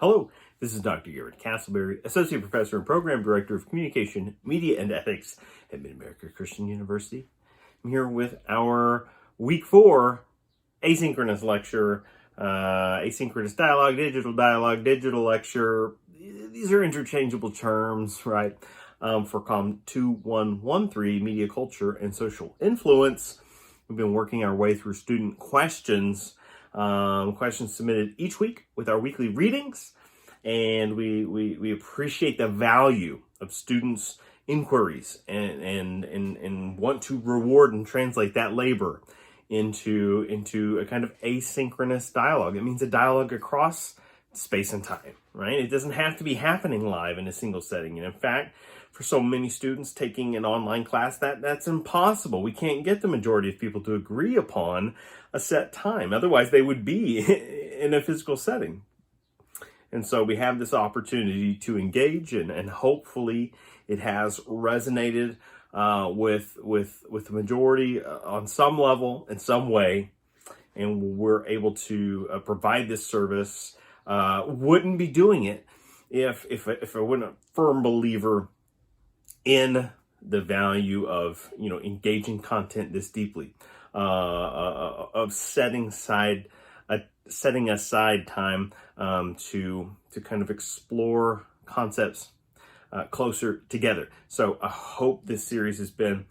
Hello, this is Dr. Garrett Castleberry, Associate Professor and Program Director of Communication, Media, and Ethics at Mid-America Christian University. I'm here with our Week 4 asynchronous lecture, asynchronous dialogue, digital lecture. These are interchangeable terms, right, for COM 2113, Media Culture and Social Influence. We've been working our way through student questions. Questions submitted each week with our weekly readings, and we appreciate the value of students' inquiries and want to reward and translate that labor into a kind of asynchronous dialogue. It means a dialogue across space and time, right? It doesn't have to be happening live in a single setting. And in fact, for so many students taking an online class, that's impossible. We can't get the majority of people to agree upon a set time. Otherwise, they would be in a physical setting. And so we have this opportunity to engage, and hopefully it has resonated with the majority on some level, in some way, and we're able to provide this service. Wouldn't be doing it if I wasn't a firm believer in the value of engaging content this deeply, of setting aside time to kind of explore concepts closer together. So I hope this series has been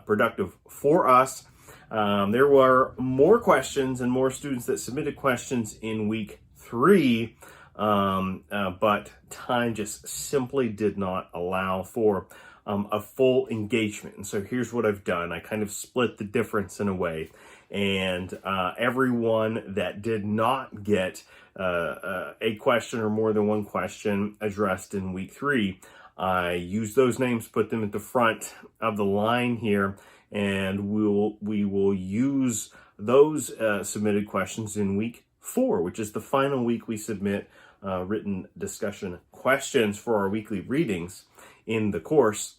productive for us. There were more questions and more students that submitted questions in week 3, but time just simply did not allow for a full engagement. And so here's what I've done. I kind of split the difference in a way. And everyone that did not get a question or more than one question addressed in week 3, I used those names, put them at the front of the line here, and we will use those submitted questions in week 4, which is the final week we submit written discussion questions for our weekly readings in the course.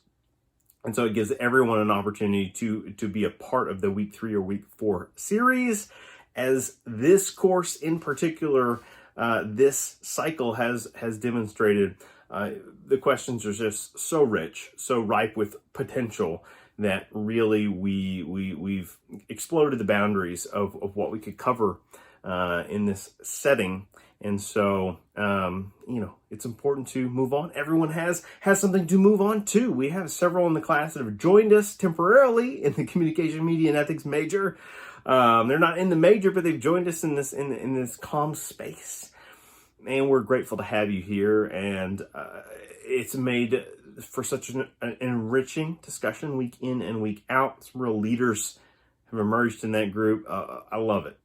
And so it gives everyone an opportunity to be a part of the week 3 or week 4 series. As this course in particular, this cycle has demonstrated, the questions are just so rich, so ripe with potential, that really we've exploded the boundaries of what we could cover in this setting. And so, it's important to move on. Everyone has something to move on to. We have several in the class that have joined us temporarily in the communication, media, and ethics major. They're not in the major, but they've joined us in this calm space. And we're grateful to have you here. And it's made for such an enriching discussion week in and week out. Some real leaders have emerged in that group. I love it.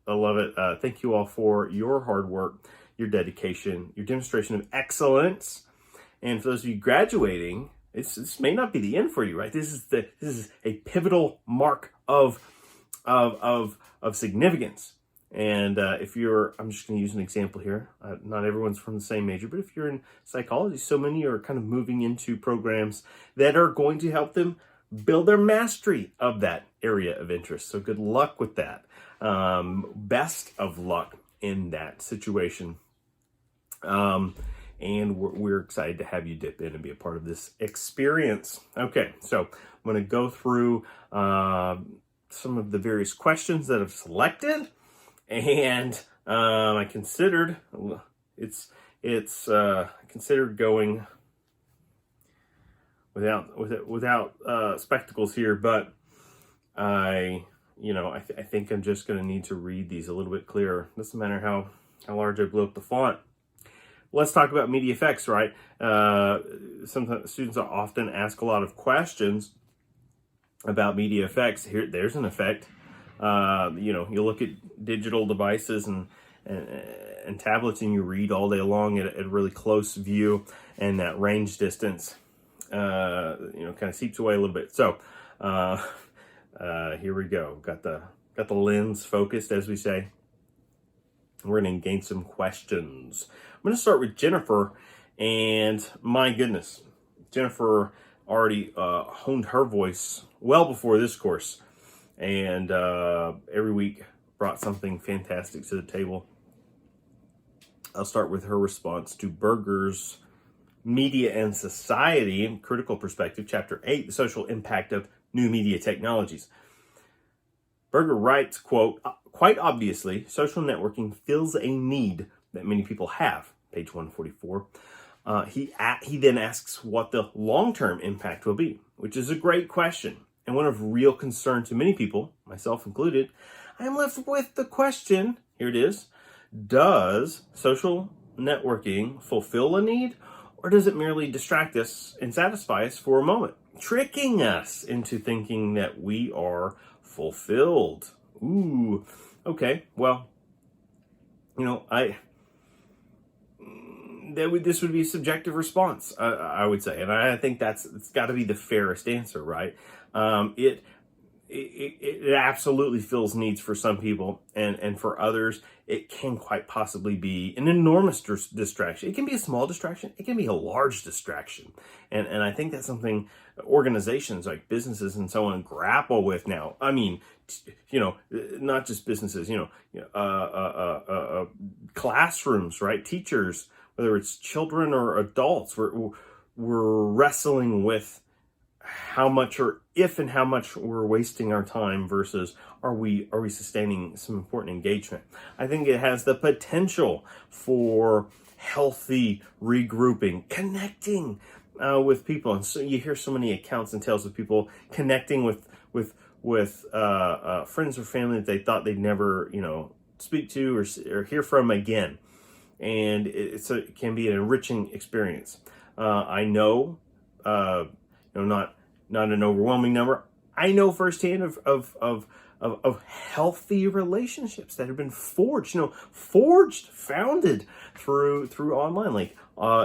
Thank you all for your hard work, your dedication, your demonstration of excellence. And for those of you graduating, this may not be the end for you, right? This is a pivotal mark of significance. And if you're, I'm just going to use an example here. Not everyone's from the same major, but if you're in psychology, so many are kind of moving into programs that are going to help them build their mastery of that area of interest. So good luck with that. Best of luck in that situation. And we're excited to have you dip in and be a part of this experience. Okay, so I'm going to go through some of the various questions that I've selected, and I considered considered going without spectacles here, but I think I'm just going to need to read these a little bit clearer. Doesn't matter how large I blow up the font. Let's talk about media effects, right? Sometimes students often ask a lot of questions about media effects. There's an effect. You look at digital devices and tablets, and you read all day long at a really close view, and that range distance, kind of seeps away a little bit. So here we go. Got the lens focused, as we say. We're going to engage some questions. I'm going to start with Jennifer, and my goodness, Jennifer already honed her voice well before this course, and every week brought something fantastic to the table. I'll start with her response to Berger's Media and Society, Critical Perspective, Chapter 8, The Social Impact of New Media Technologies. Berger writes, quote, "Quite obviously, social networking fills a need that many people have," page 144. He then asks what the long-term impact will be, which is a great question and one of real concern to many people, myself included. I am left with the question, here it is, does social networking fulfill a need, or does it merely distract us and satisfy us for a moment, tricking us into thinking that we are fulfilled? Ooh, okay, well, this would be a subjective response, I would say, and I think it's got to be the fairest answer, right? It absolutely fills needs for some people, and for others, it can quite possibly be an enormous distraction. It can be a small distraction. It can be a large distraction. And I think that's something organizations like businesses and so on grapple with now. I mean, not just businesses, classrooms, right? Teachers, whether it's children or adults, we're wrestling with how much, or if and how much, we're wasting our time versus are we sustaining some important engagement. I think it has the potential for healthy regrouping, connecting with people. And so you hear so many accounts and tales of people connecting with friends or family that they thought they'd never speak to or hear from again. And it can be an enriching experience. I know, not an overwhelming number. I know firsthand of healthy relationships that have been forged, founded through online, like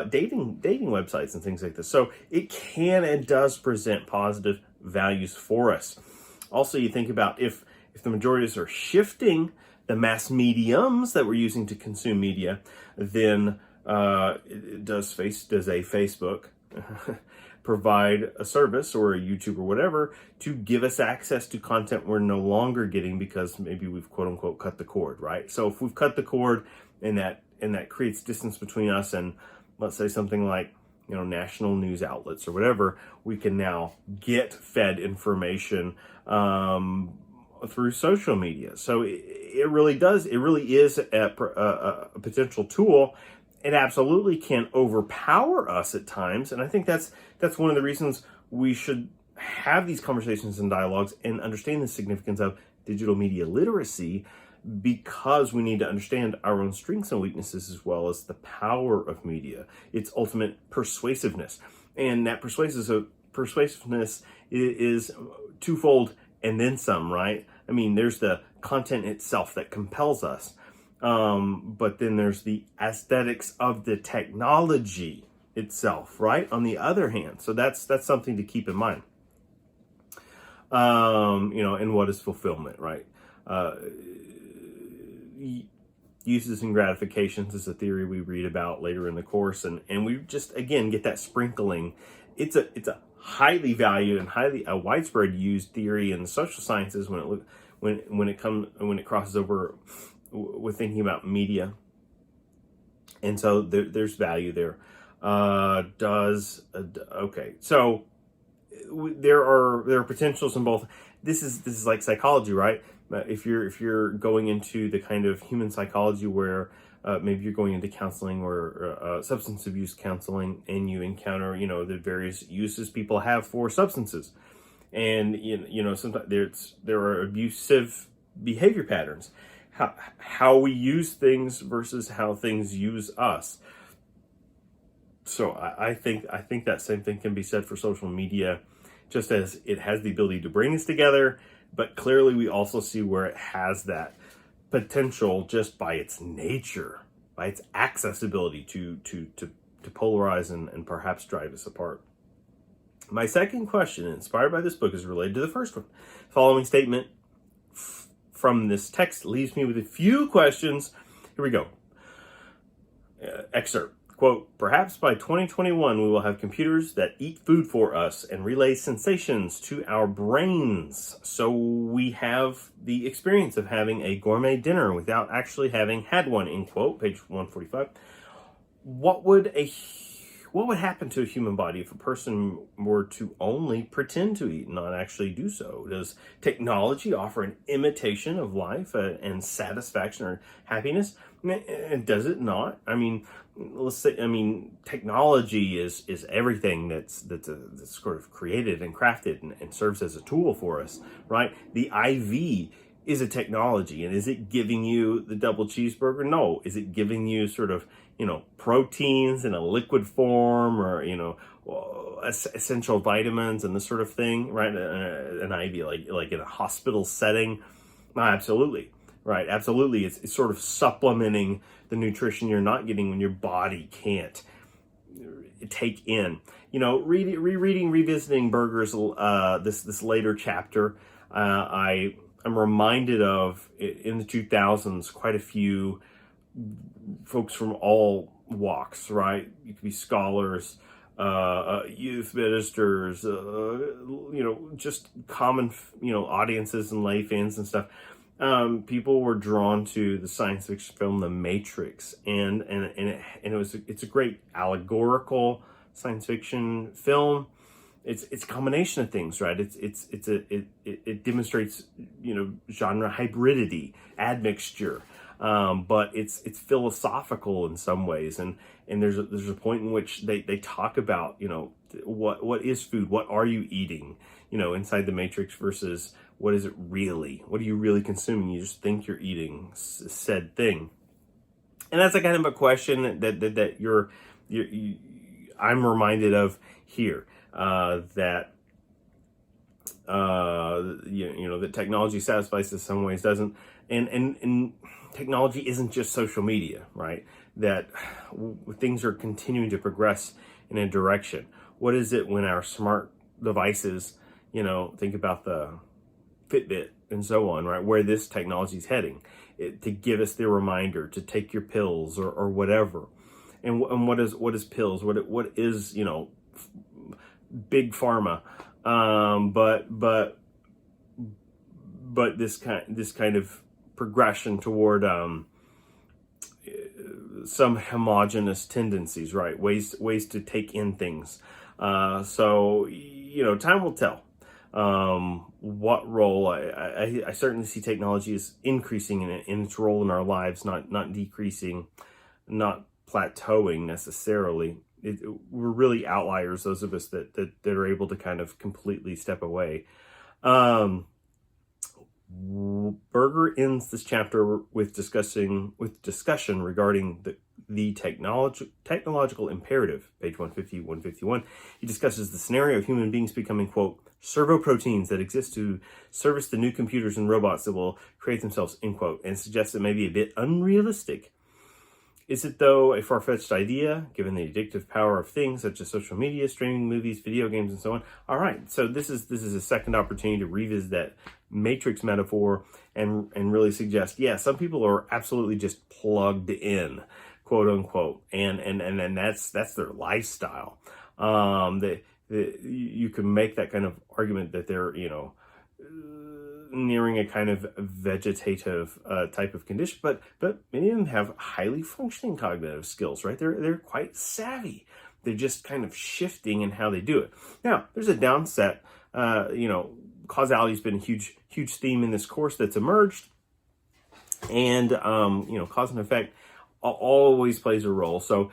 dating websites and things like this. So it can and does present positive values for us. Also, you think about if the majorities are shifting the mass mediums that we're using to consume media, then does a Facebook provide a service, or a YouTube or whatever, to give us access to content we're no longer getting because maybe we've quote unquote cut the cord, right? So if we've cut the cord and that creates distance between us and, let's say, something like national news outlets or whatever, we can now get fed information through social media. So it really is a potential tool. It absolutely can overpower us at times, and I think that's one of the reasons we should have these conversations and dialogues and understand the significance of digital media literacy, because we need to understand our own strengths and weaknesses as well as the power of media, its ultimate persuasiveness. And that persuasiveness is twofold and then some, right? I mean, there's the content itself that compels us. But then there's the aesthetics of the technology itself, right? On the other hand, so that's something to keep in mind. And what is fulfillment, right? Uses and gratifications is a theory we read about later in the course, and we just again get that sprinkling. It's a highly valued and highly widespread used theory in the social sciences when it crosses over with thinking about media, and so there's value there. So there are potentials in both. This is like psychology, right? If you're going into the kind of human psychology where maybe you're going into counseling or substance abuse counseling, and you encounter the various uses people have for substances, and sometimes there are abusive behavior patterns. How we use things versus how things use us. So I think that same thing can be said for social media, just as it has the ability to bring us together, but clearly we also see where it has that potential just by its nature, by its accessibility to polarize and perhaps drive us apart. My second question, inspired by this book, is related to the first one. The following statement from this text leaves me with a few questions. Here we go. Excerpt. Quote, perhaps by 2021 we will have computers that eat food for us and relay sensations to our brains. So we have the experience of having a gourmet dinner without actually having had one, end quote, page 145. What would happen to a human body if a person were to only pretend to eat and not actually do so? Does technology offer an imitation of life and satisfaction or happiness? And does it not? I mean, let's say, technology is everything that's sort of created and crafted and serves as a tool for us, right? The IV is a technology, and is it giving you the double cheeseburger? No. Is it giving you sort of, proteins in a liquid form, or, essential vitamins and this sort of thing, right? An IV, like in a hospital setting? Absolutely. Right, absolutely. It's sort of supplementing the nutrition you're not getting when your body can't take in. Revisiting Berger's this later chapter, I'm reminded of, in the 2000s, quite a few folks from all walks, right? You could be scholars, youth ministers, just common, audiences and lay fans and stuff. People were drawn to the science fiction film The Matrix, and it's a great allegorical science fiction film. It's a combination of things, right? It demonstrates genre hybridity, admixture, but it's philosophical in some ways, and there's a point in which they talk about what is food, what are you eating, inside the Matrix versus what is it really? What are you really consuming? You just think you're eating said thing. And that's a kind of a question that I'm reminded of here, that technology satisfies in some ways, doesn't. And technology isn't just social media, right? That things are continuing to progress in a direction. What is it when our smart devices, think about the Fitbit and so on, right? Where this technology is heading, to give us the reminder to take your pills or whatever. And what is pills? What is big pharma? But this kind of progression toward some homogenous tendencies, right? Ways to take in things. So time will tell. What role I certainly see technology is increasing in its role in our lives, not decreasing, not plateauing necessarily. We're really outliers, those of us that are able to kind of completely step away. Berger ends this chapter with discussion regarding the technological imperative, page 150, 151. He discusses the scenario of human beings becoming, quote, servoproteins that exist to service the new computers and robots that will create themselves, end quote, and suggests it may be a bit unrealistic. Is it, though, a far-fetched idea, given the addictive power of things such as social media, streaming movies, video games, and so on? All right, so this is a second opportunity to revisit that Matrix metaphor and really suggest, some people are absolutely just plugged in, quote unquote, and that's their lifestyle. You can make that kind of argument that they're nearing a kind of vegetative type of condition, but many of them have highly functioning cognitive skills, right? They're quite savvy. They're just kind of shifting in how they do it. Now, there's a downset. Causality has been a huge theme in this course that's emerged, and cause and effect always plays a role. So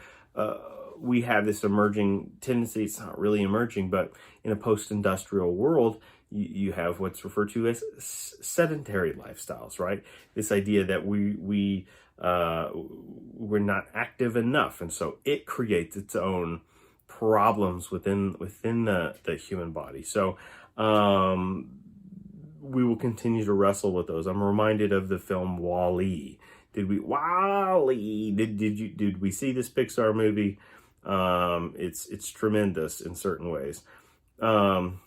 we have this emerging tendency. It's not really emerging, but in a post-industrial world, you have what's referred to as sedentary lifestyles, right? This idea that we're not active enough, and so it creates its own problems within the human body. So we will continue to wrestle with those. I'm reminded of the film WALL-E. Did we see this Pixar movie? It's tremendous in certain ways. And,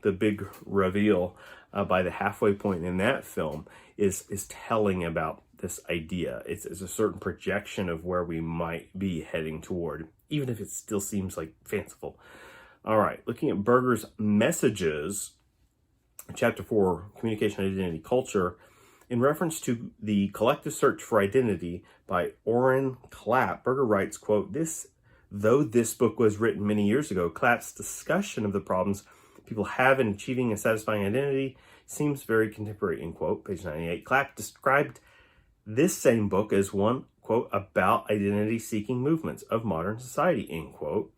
the big reveal by the halfway point in that film is telling about this idea. It's a certain projection of where we might be heading toward, even if it still seems like fanciful. All right, looking at Berger's Messages, Chapter 4, Communication, Identity, Culture, in reference to the collective search for identity by Oren Klapp, Berger writes, quote, though this book was written many years ago, Klapp's discussion of the problems people have in achieving a satisfying identity seems very contemporary, end quote, page 98. Klapp described this same book as one, quote, about identity-seeking movements of modern society, end quote,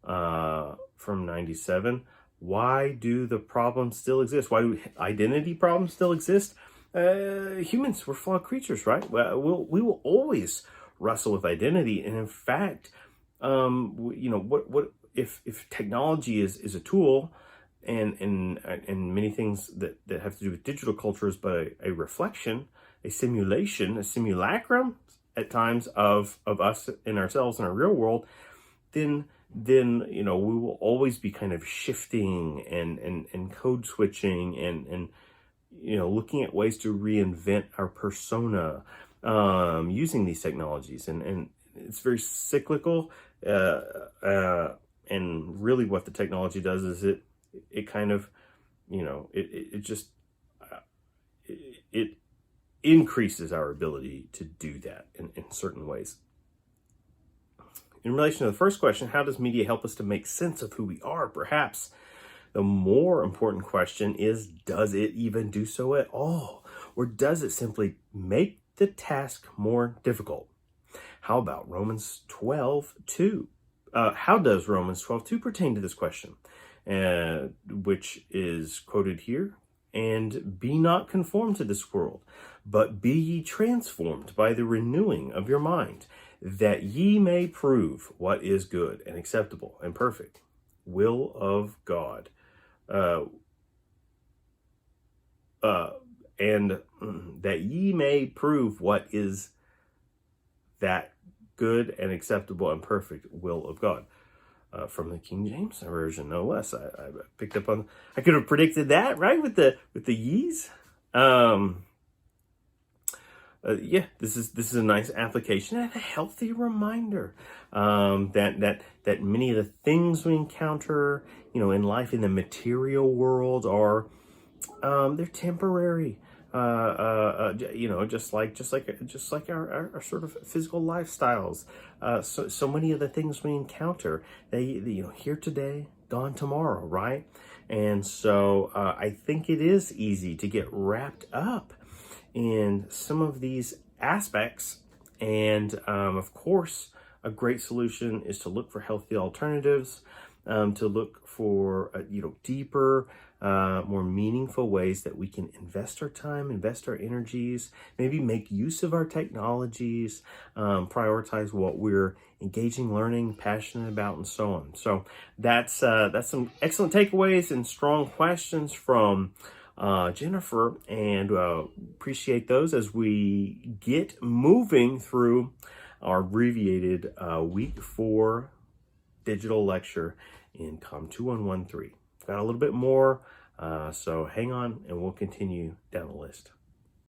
from 97. Why do the problems still exist? Why do identity problems still exist? Humans, we're flawed creatures, right? We will always wrestle with identity. And in fact, what if technology is a tool, and many things that have to do with digital culture is but a reflection, a simulation, a simulacrum at times of us and ourselves in our real world, then we will always be kind of shifting and code switching and looking at ways to reinvent our persona using these technologies, and it's very cyclical, and really what the technology does is it kind of it increases our ability to do that in certain ways. In relation to the first question, how does media help us to make sense of who we are? Perhaps the more important question is, does it even do so at all? Or does it simply make the task more difficult? How about Romans 12:2? How does Romans 12:2 pertain to this question? Which is quoted here. And be not conformed to this world, but be ye transformed by the renewing of your mind, that ye may prove what is good and acceptable and perfect will of God. And that ye may prove what is that good and acceptable and perfect will of God. From the King James Version, no less. I picked up on. I could have predicted that, right, with the ye's. This is a nice application and a healthy reminder that many of the things we encounter, in life in the material world are they're temporary. Just like our sort of physical lifestyles. So many of the things we encounter, they here today, gone tomorrow, right? And so I think it is easy to get wrapped up in some of these aspects. And of course, a great solution is to look for healthy alternatives, to look for deeper, more meaningful ways that we can invest our time, invest our energies, maybe make use of our technologies, prioritize what we're engaging, learning, passionate about, and so on. So that's some excellent takeaways and strong questions from Jennifer, and appreciate those as we get moving through our abbreviated week 4 digital lecture in COM 2113. Got a little bit more, so hang on and we'll continue down the list.